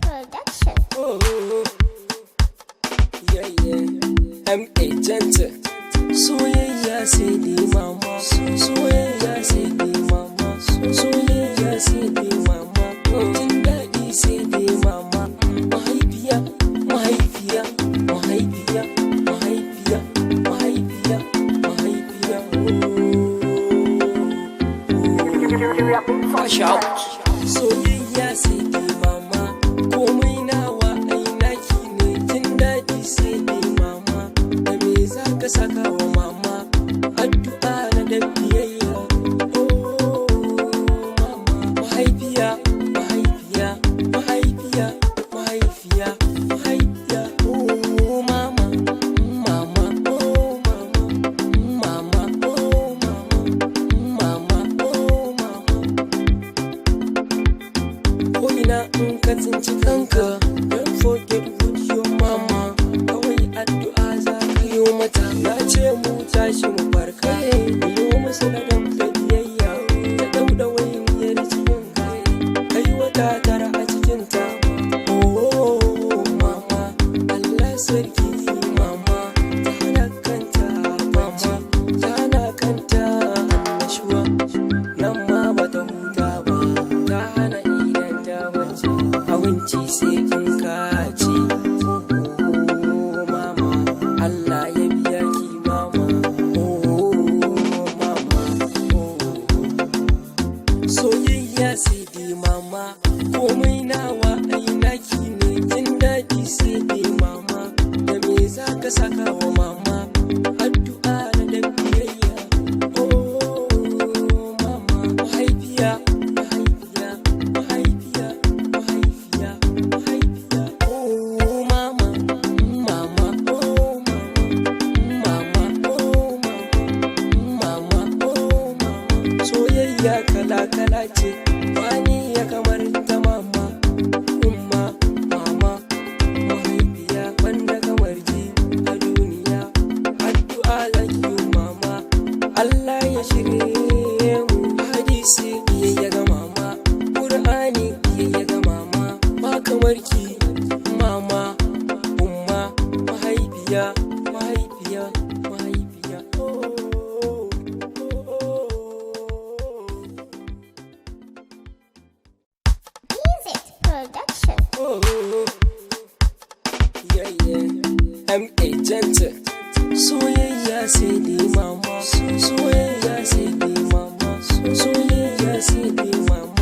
Production. Oh, yeah, yeah. I'm agent. Soyayya sai dai mama. Soyayya sai dai mama. Soyayya sai dai mama. Jin daɗi sai dai mama. Mahaifiya, mahaifiya, mahaifiya, mahaifiya, mahaifiya, mahaifiya. Fresh out. Soyayya sai dai mama. Komai nawa ai naki ne. Jin daɗi sai dai mama. Da me za ka saka wa mama? Addu'a na da biyayya. Oh mama. Mahaifiya, mahaifiya, mahaifiya, mahaifiya, mahaifiya. Oh mama, mama, oh mama, mama, oh mama, mama, oh mama. Ko ina in ka tsinci kanka, don't forget with your mama. Kawai addu'a za ka yi mata. Na ce mu tashi mu farka, mu yi musu da dan da biyayya. Ta dauda wainiyar cikin kai, kai wata tara a cikin ta. Oh mama, Allah sarki mama, ta hana kanta mama, ta hana kanta annashuwa. Nan ma bata huta ba, ta hana idan ta bace. Abinci sai in kaci. Oh mama, Allah ya biya ki mama. Oh mama, oh. Soyayya sai dai mama. Komai nawa ai naki ne. Jin daɗi sai dai mama. Da me za ka saka wa mama? Addu'a na da biyayya. Oh mama, mahaifiya, mahaifiya, mahaifiya, mahaifiya, mahaifiya. Oh mama, mama, oh mama, mama, oh mama, mama, oh mama. Soyayya kala-kala ce, wani ya kamar ta mama. Umma, mama, mahaifiya, wanda kamar ji a duniya. Addu'a zaki yi mama, Allah ya shirye mu. Hadisi biyayya ga mama, Qur'ani biyayya ga mama. Ba kamar ki mama, umma, mahaifiya, mahaifiya, mahaifiya. Oh, oh, oh. Music Production. Oh, yeah, yeah. I'm agent. Soyayya sai dai mama. Soyayya sai dai mama. Soyayya sai dai mama.